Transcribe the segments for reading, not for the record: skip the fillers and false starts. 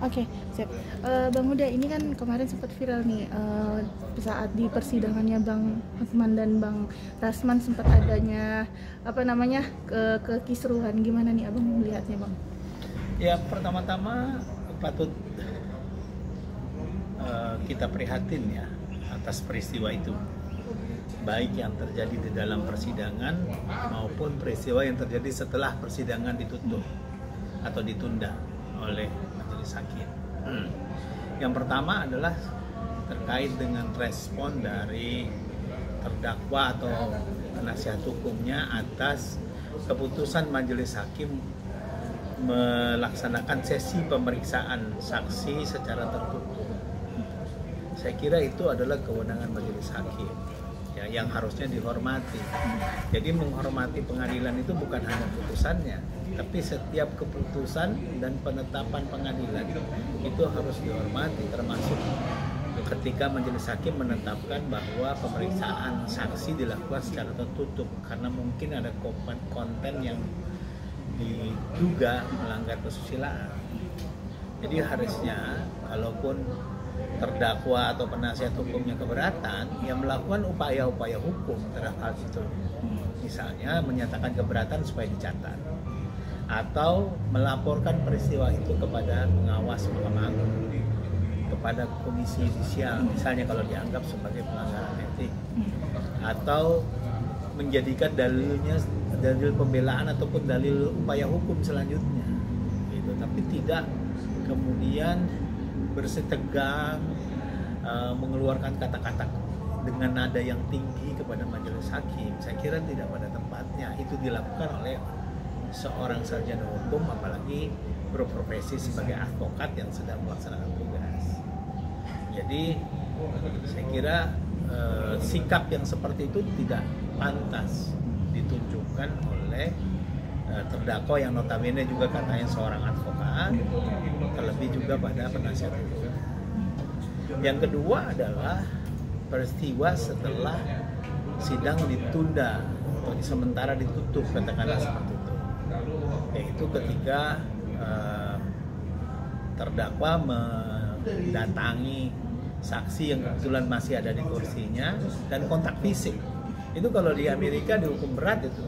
Oke, siap. Bang Huda, ini kan kemarin sempat viral nih, saat di persidangannya Bang Hotman dan Bang Rasman sempat adanya kekisruhan. Gimana nih Abang melihatnya, Bang? Ya, pertama-tama patut kita prihatin ya atas peristiwa itu, baik yang terjadi di dalam persidangan maupun peristiwa yang terjadi setelah persidangan ditutup atau ditunda oleh majelis hakim. Yang pertama adalah terkait dengan respon dari terdakwa atau penasihat hukumnya atas keputusan majelis hakim melaksanakan sesi pemeriksaan saksi secara tertutup. Saya kira itu adalah kewenangan majelis hakim ya, yang harusnya dihormati. Jadi menghormati pengadilan itu bukan hanya putusannya, tapi setiap keputusan dan penetapan pengadilan itu harus dihormati, termasuk ketika majelis hakim menetapkan bahwa pemeriksaan saksi dilakukan secara tertutup karena mungkin ada konten yang diduga melanggar kesusilaan. Jadi harusnya kalaupun terdakwa atau penasihat hukumnya keberatan, yang melakukan upaya-upaya hukum terhadap hal itu. Misalnya menyatakan keberatan supaya dicatat, atau melaporkan peristiwa itu kepada pengawas Mahkamah Agung, kepada Komisi Yudisial, misalnya kalau dianggap sebagai pelanggaran etik, atau menjadikan dalil pembelaan ataupun dalil upaya hukum selanjutnya, gitu. Tapi tidak kemudian bersitegang mengeluarkan kata-kata dengan nada yang tinggi kepada majelis hakim. Saya kira tidak pada tempatnya itu dilakukan oleh seorang sarjana hukum, apalagi berprofesi sebagai advokat yang sedang melaksanakan tugas. Jadi saya kira sikap yang seperti itu tidak pantas ditunjukkan oleh terdakwa yang notabene juga katanya seorang advokat, terlebih juga pada penasihat hukum. Yang kedua adalah peristiwa setelah sidang ditunda atau sementara ditutup, katakanlah seperti itu, yaitu ketika terdakwa mendatangi saksi yang kebetulan masih ada di kursinya dan kontak fisik. Itu kalau di Amerika dihukum berat itu.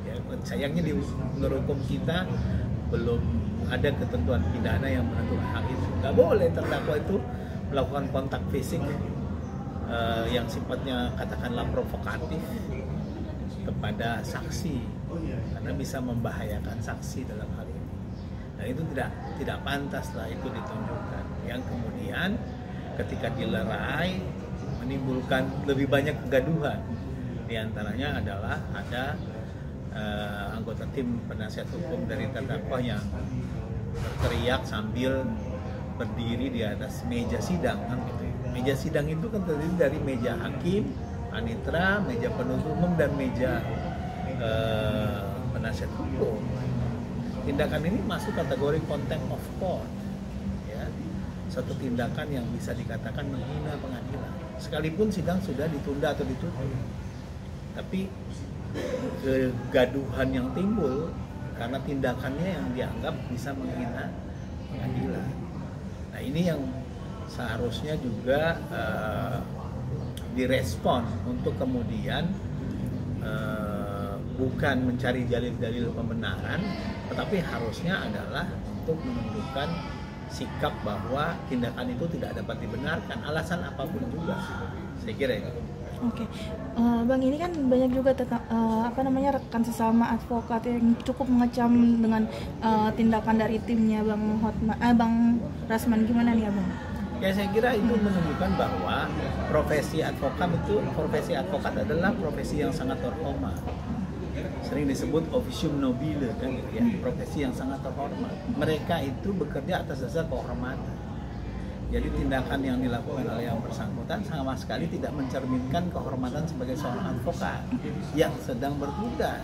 Ya, sayangnya di hukum kita belum ada ketentuan pidana yang menentukan hal itu. Nggak boleh terdakwa itu melakukan kontak fisik yang sifatnya katakanlah provokatif kepada saksi, karena bisa membahayakan saksi dalam hal ini. Nah itu tidak pantas lah itu ditunjukkan. Yang kemudian ketika dilerai menimbulkan lebih banyak kegaduhan. Di antaranya adalah ada anggota tim penasihat hukum dari terdakwa yang berteriak sambil berdiri di atas meja sidang, kan gitu. Meja sidang itu kan terdiri dari meja hakim, panitera, meja penuntut umum dan meja penasihat hukum. Tindakan ini masuk kategori contempt of court, ya, satu tindakan yang bisa dikatakan menghina pengadilan. Sekalipun sidang sudah ditunda atau ditutup, tapi kegaduhan yang timbul karena tindakannya yang dianggap bisa menghina pengadilan. Nah ini yang seharusnya juga direspon untuk kemudian bukan mencari dalil-dalil pembenaran, tetapi harusnya adalah untuk menunjukkan sikap bahwa tindakan itu tidak dapat dibenarkan, alasan apapun juga. Saya kira itu. Oke, Bang, ini kan banyak juga rekan sesama advokat yang cukup mengecam dengan tindakan dari timnya Bang Rasman. Gimana nih Abang? Ya saya kira itu menunjukkan bahwa profesi advokat adalah profesi yang sangat terhormat. Sering disebut officium nobile kan gitu ya, profesi yang sangat terhormat. Mereka itu bekerja atas dasar kehormatan. Jadi tindakan yang dilakukan oleh yang bersangkutan sama sekali tidak mencerminkan kehormatan sebagai seorang advokat yang sedang bertugas,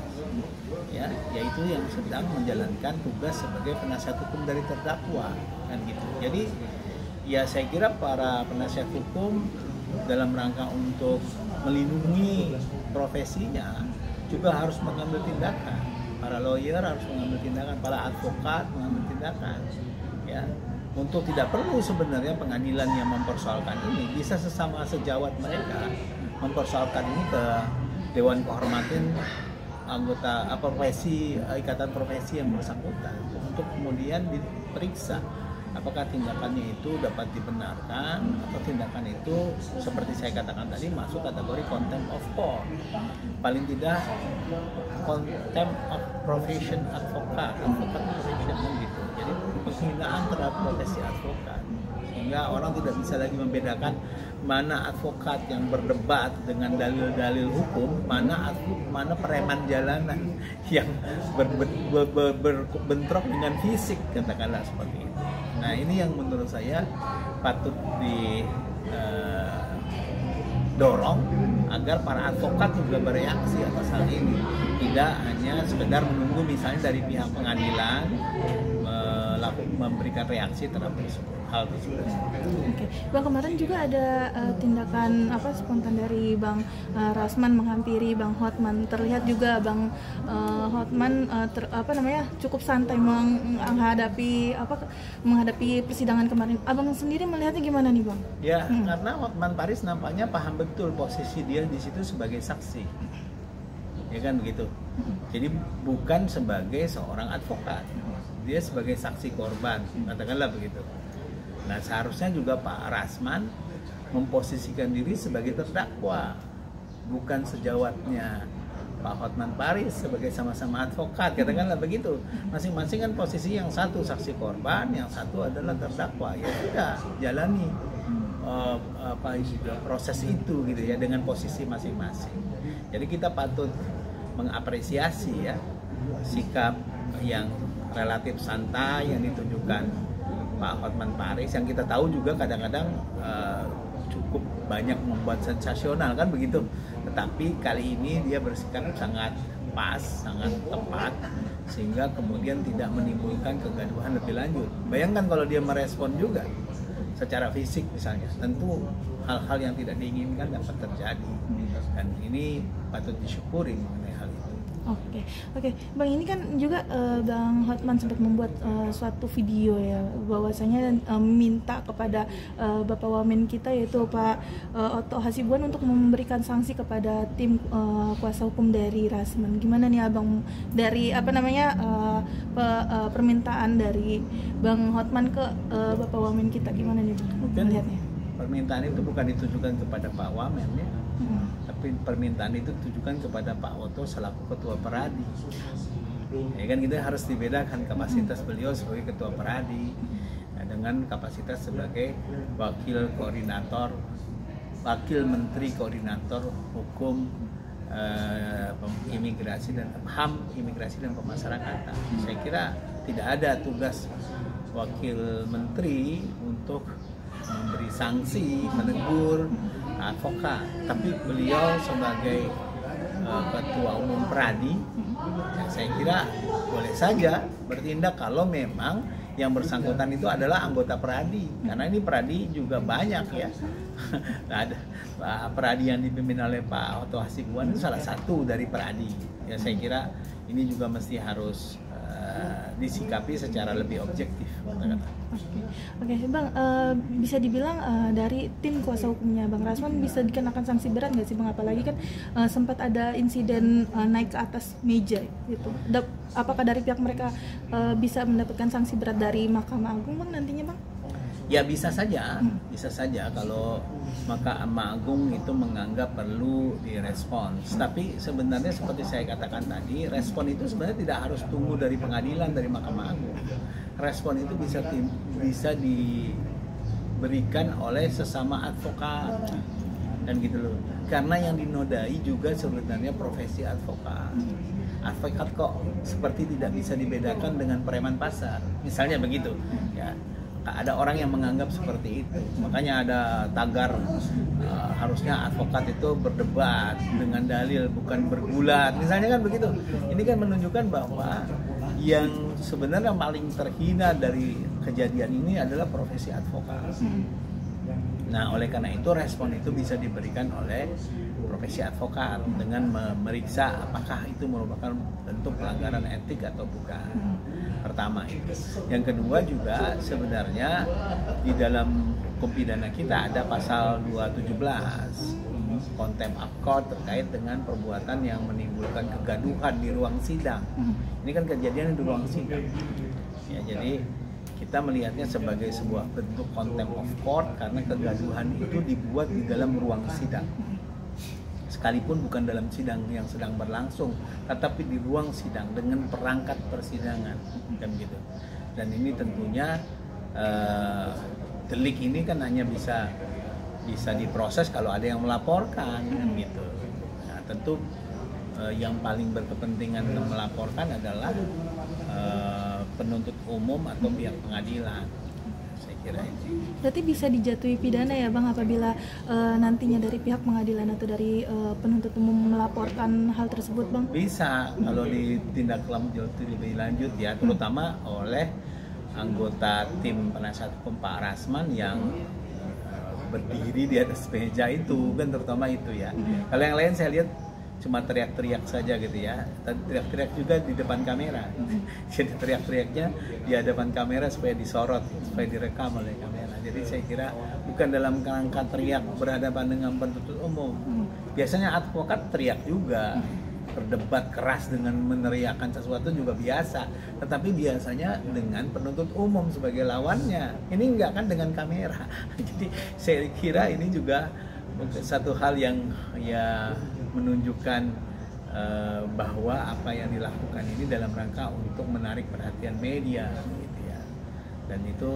ya, yaitu yang sedang menjalankan tugas sebagai penasihat hukum dari terdakwa, kan gitu. Jadi ya saya kira para penasihat hukum dalam rangka untuk melindungi profesinya juga harus mengambil tindakan. Para lawyer harus mengambil tindakan, para advokat mengambil tindakan, ya. untuk tidak perlu sebenarnya pengadilan yang mempersoalkan ini, bisa sesama sejawat mereka mempersoalkan ini ke Dewan Kehormatan anggota profesi, ikatan profesi yang bersangkutan, untuk kemudian diperiksa apakah tindakannya itu dapat dibenarkan atau tindakan itu seperti saya katakan tadi masuk kategori contempt of court, paling tidak contempt of profession advokat profession gitu. Jadi penghinaan terhadap profesi advokat, sehingga orang tidak bisa lagi membedakan mana advokat yang berdebat dengan dalil-dalil hukum, mana preman jalanan yang berbentrok dengan fisik, katakanlah seperti itu. Nah, ini yang menurut saya patut didorong agar para advokat juga bereaksi atas hal ini, tidak hanya sekedar menunggu misalnya dari pihak pengadilan memberikan reaksi terhadap hal tersebut. Oke, Bang, kemarin juga ada tindakan spontan dari Bang Rasman menghampiri Bang Hotman. Terlihat juga Bang Hotman cukup santai menghadapi persidangan kemarin. Abang sendiri melihatnya gimana nih, Bang? Ya, karena Hotman Paris nampaknya paham betul posisi dia di situ sebagai saksi. Ya kan begitu. Jadi bukan sebagai seorang advokat. Dia sebagai saksi korban, katakanlah begitu. Nah, seharusnya juga Pak Rasman memposisikan diri sebagai terdakwa, bukan sejawatnya Pak Hotman Paris sebagai sama-sama advokat, katakanlah begitu. Masing-masing kan posisi, yang satu saksi korban, yang satu adalah terdakwa. Ya sudah, jalani proses itu gitu ya, dengan posisi masing-masing. Jadi kita patut mengapresiasi ya sikap yang relatif santai yang ditunjukkan Pak Hotman Paris, yang kita tahu juga kadang-kadang cukup banyak membuat sensasional kan begitu, tetapi kali ini dia bersikap sangat pas, sangat tepat, sehingga kemudian tidak menimbulkan kegaduhan lebih lanjut. Bayangkan kalau dia merespon juga secara fisik misalnya, tentu hal-hal yang tidak diinginkan dapat terjadi, dan ini patut disyukuri mengenai hal itu. Oke, Bang, ini kan juga Bang Hotman sempat membuat suatu video ya, bahwasanya minta kepada Bapak Wamen kita, yaitu Pak Otto Hasibuan, untuk memberikan sanksi kepada tim kuasa hukum dari Rasman. Gimana nih Abang dari permintaan dari Bang Hotman ke Bapak Wamen kita, gimana nih Bang? Mungkin permintaan itu bukan ditujukan kepada Pak Wamen ya. Tapi permintaan itu ditujukan kepada Pak Otto selaku ketua Peradi. Ya kan, kita harus dibedakan kapasitas beliau sebagai ketua Peradi dengan kapasitas sebagai wakil menteri koordinator hukum imigrasi dan HAM, imigrasi dan pemasyarakatan. Saya kira tidak ada tugas wakil menteri untuk memberi sanksi, menegur advokat, tapi beliau sebagai ketua umum Peradi, ya saya kira boleh saja bertindak kalau memang yang bersangkutan itu adalah anggota Peradi, karena ini Peradi juga banyak ya. Ada Peradi yang dipimpin oleh Pak Otto Hasibuan itu salah satu dari Peradi. Ya saya kira ini juga mesti harus disikapi secara lebih objektif. Oke, Bang, bisa dibilang dari tim kuasa hukumnya Bang Rasman bisa dikenakan sanksi berat nggak sih Bang? Apalagi kan sempat ada insiden naik ke atas meja gitu. Apakah dari pihak mereka bisa mendapatkan sanksi berat dari Mahkamah Agung Bang nantinya Bang? Ya bisa saja kalau Mahkamah Agung itu menganggap perlu direspons. Tapi sebenarnya seperti saya katakan tadi, respon itu sebenarnya tidak harus tunggu dari pengadilan, dari Mahkamah Agung. Respon itu bisa diberikan oleh sesama advokat dan gitu loh. Karena yang dinodai juga sebenarnya profesi advokat. Advokat kok seperti tidak bisa dibedakan dengan preman pasar, misalnya begitu ya. Ada orang yang menganggap seperti itu, makanya ada tagar harusnya advokat itu berdebat dengan dalil, bukan bergulat, misalnya kan begitu. Ini kan menunjukkan bahwa yang sebenarnya paling terhina dari kejadian ini adalah profesi advokat. Nah, oleh karena itu respon itu bisa diberikan oleh profesi advokat dengan memeriksa apakah itu merupakan bentuk pelanggaran etik atau bukan. Pertama itu. Yang kedua juga sebenarnya di dalam hukum pidana kita ada pasal 217 contempt of court terkait dengan perbuatan yang menimbulkan kegaduhan di ruang sidang. Ini kan kejadian di ruang sidang. Ya, jadi kita melihatnya sebagai sebuah bentuk contempt of court karena kegaduhan itu dibuat di dalam ruang sidang. Sekalipun bukan dalam sidang yang sedang berlangsung, tetapi di ruang sidang dengan perangkat persidangan, kan gitu. Dan ini tentunya delik ini kan hanya bisa diproses kalau ada yang melaporkan, kan gitu. Nah, tentu yang paling berkepentingan melaporkan adalah penuntut umum atau pihak pengadilan. Saya kira itu. Berarti bisa dijatuhi pidana ya Bang apabila nantinya dari pihak pengadilan atau dari penuntut umum melaporkan hal tersebut Bang? Bisa kalau ditindak lebih lanjut ya, terutama oleh anggota tim penasihat hukum Pak Rasman yang berdiri di atas meja itu kan, terutama itu ya. Kalau yang lain saya lihat cuma teriak-teriak saja gitu ya, dan teriak-teriak juga di depan kamera. Jadi teriak-teriaknya di hadapan kamera supaya disorot, supaya direkam oleh kamera. Jadi saya kira bukan dalam kerangka teriak berhadapan dengan penuntut umum. Biasanya advokat teriak juga, berdebat keras dengan meneriakkan sesuatu juga biasa, tetapi biasanya dengan penuntut umum sebagai lawannya. Ini enggak kan dengan kamera. Jadi saya kira ini juga satu hal yang ya menunjukkan bahwa apa yang dilakukan ini dalam rangka untuk menarik perhatian media gitu ya. Dan itu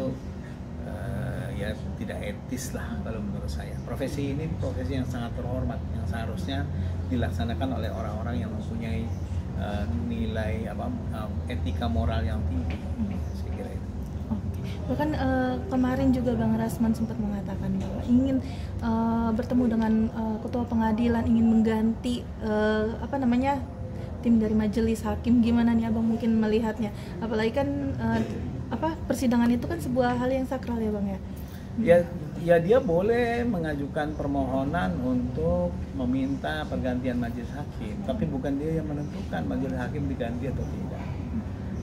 ya tidak etis lah kalau menurut saya. Profesi ini profesi yang sangat terhormat, yang seharusnya dilaksanakan oleh orang-orang yang mempunyai nilai etika moral yang tinggi. Saya kira itu. Bahkan kemarin juga Bang Rasman sempat mengatakan bahwa ingin bertemu dengan ketua pengadilan, ingin mengganti tim dari majelis hakim. Gimana nih Abang mungkin melihatnya? Apalagi kan persidangan itu kan sebuah hal yang sakral ya Bang ya. Ya dia boleh mengajukan permohonan untuk meminta pergantian majelis hakim, tapi bukan dia yang menentukan majelis hakim diganti atau tidak.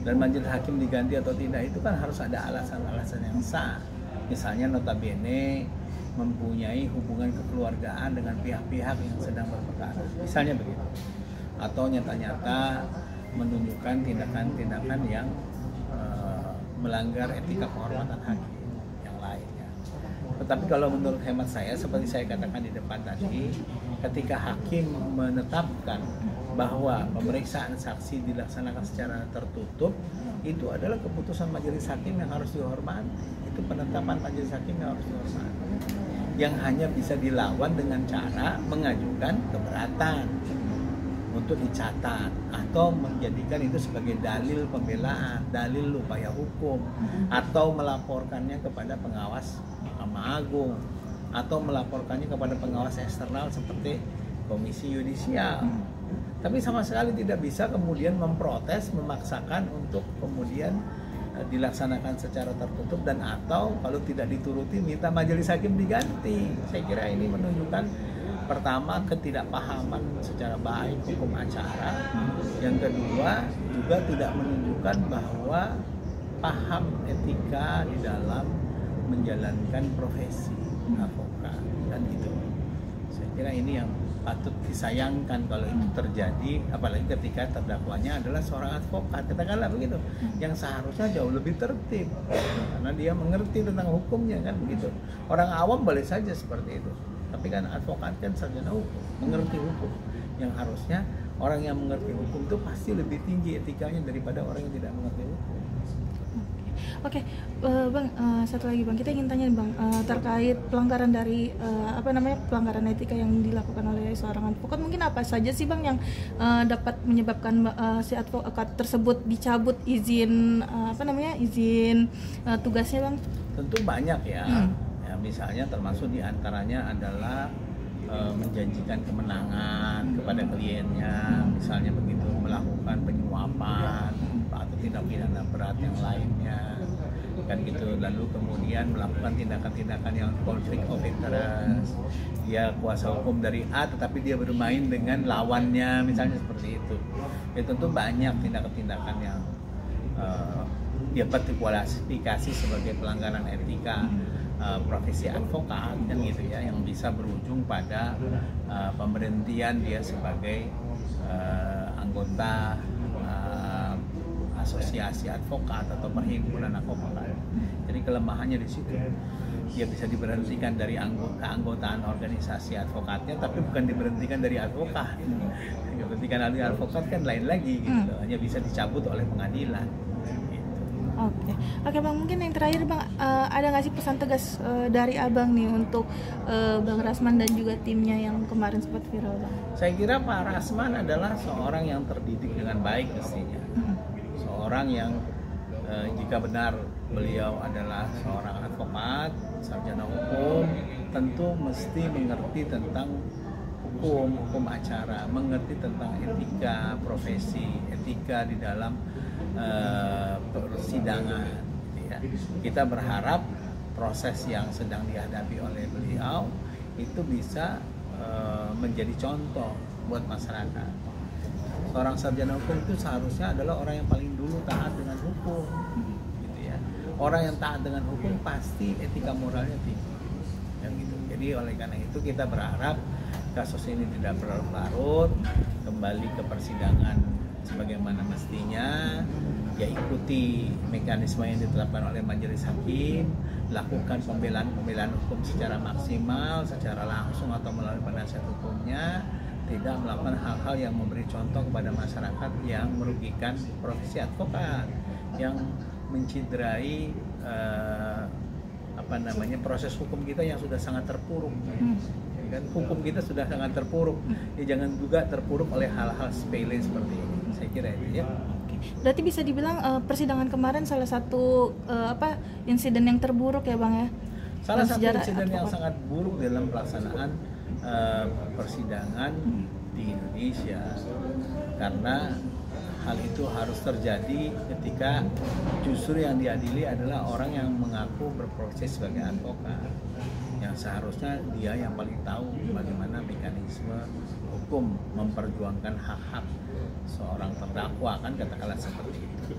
Dan majelis hakim diganti atau tidak itu kan harus ada alasan-alasan yang sah. Misalnya notabene mempunyai hubungan kekeluargaan dengan pihak-pihak yang sedang berperkara, misalnya begitu. Atau nyata-nyata menunjukkan tindakan-tindakan yang melanggar etika kehormatan hakim yang lainnya. Tetapi kalau menurut hemat saya, seperti saya katakan di depan tadi, ketika hakim menetapkan bahwa pemeriksaan saksi dilaksanakan secara tertutup, itu adalah keputusan majelis hakim yang harus dihormati. Itu penetapan majelis hakim yang harus dihormati. Yang hanya bisa dilawan dengan cara mengajukan keberatan untuk dicatat atau menjadikan itu sebagai dalil pembelaan, dalil upaya hukum, atau melaporkannya kepada pengawas Mahkamah Agung, atau melaporkannya kepada pengawas eksternal seperti Komisi Yudisial. Tapi sama sekali tidak bisa kemudian memprotes, memaksakan untuk kemudian dilaksanakan secara tertutup, dan atau kalau tidak dituruti minta majelis hakim diganti. Saya kira ini menunjukkan pertama ketidakpahaman secara baik hukum acara, yang kedua juga tidak menunjukkan bahwa paham etika di dalam menjalankan profesi advokat, dan itu saya kira ini yang patut disayangkan kalau itu terjadi, apalagi ketika terdakwanya adalah seorang advokat, katakanlah begitu, yang seharusnya jauh lebih tertib karena dia mengerti tentang hukumnya, kan begitu. Orang awam boleh saja seperti itu, tapi kan advokat kan sarjana hukum, mengerti hukum, yang harusnya orang yang mengerti hukum itu pasti lebih tinggi etikanya daripada orang yang tidak mengerti hukum. Oke, Bang, satu lagi Bang, kita ingin tanya Bang terkait pelanggaran dari pelanggaran etika yang dilakukan oleh seorang advokat. Mungkin apa saja sih Bang yang dapat menyebabkan si advokat tersebut dicabut izin izin tugasnya Bang? Tentu banyak ya. Ya, misalnya termasuk diantaranya adalah menjanjikan kemenangan kepada kliennya, misalnya begitu, melakukan penyuapan atau tindak pidana berat yang lainnya, kan gitu. Lalu kemudian melakukan tindakan-tindakan yang konflik of interest, dia kuasa hukum dari A tetapi dia bermain dengan lawannya, misalnya seperti itu. Ya tentu banyak tindakan-tindakan yang dia kualifikasi sebagai pelanggaran etika profesi advokat kan gitu ya, yang bisa berujung pada pemberhentian dia sebagai anggota asosiasi advokat atau perhimpunan advokat. Jadi kelemahannya di situ. Dia bisa diberhentikan dari keanggotaan organisasi advokatnya, tapi bukan diberhentikan dari advokat. Diberhentikan dari advokat kan lain lagi gitu. Hanya bisa dicabut oleh pengadilan. Gitu. Oke Bang, mungkin yang terakhir Bang, ada nggak sih pesan tegas dari Abang nih untuk Bang Rasman dan juga timnya yang kemarin sempat viral Bang? Saya kira Pak Rasman adalah seorang yang terdidik dengan baik mestinya. Seorang yang jika benar beliau adalah seorang advokat, sarjana hukum, tentu mesti mengerti tentang hukum acara, mengerti tentang etika profesi, etika di dalam persidangan. Ya. Kita berharap proses yang sedang dihadapi oleh beliau itu bisa menjadi contoh buat masyarakat. Seorang sarjana hukum itu seharusnya adalah orang yang paling dulu taat dengan hukum, gitu ya. Orang yang taat dengan hukum pasti etika moralnya tinggi, yang gitu. Jadi oleh karena itu kita berharap kasus ini tidak berlarut, kembali ke persidangan sebagaimana mestinya, ya ikuti mekanisme yang ditetapkan oleh majelis hakim, lakukan pembelaan hukum secara maksimal, secara langsung atau melalui penasihat hukumnya. Tidak melakukan hal-hal yang memberi contoh kepada masyarakat yang merugikan profesi advokat, yang menciderai proses hukum kita yang sudah sangat terpuruk. Kan hukum kita sudah sangat terpuruk, ya jangan juga terpuruk oleh hal-hal sepele seperti ini. Saya kira itu ya. Berarti bisa dibilang persidangan kemarin salah satu insiden yang terburuk ya Bang ya? Salah satu insiden yang sangat buruk dalam pelaksanaan persidangan di Indonesia, karena hal itu harus terjadi ketika justru yang diadili adalah orang yang mengaku berprofesi sebagai advokat, yang seharusnya dia yang paling tahu bagaimana mekanisme hukum memperjuangkan hak-hak seorang terdakwa, kan katakanlah seperti itu.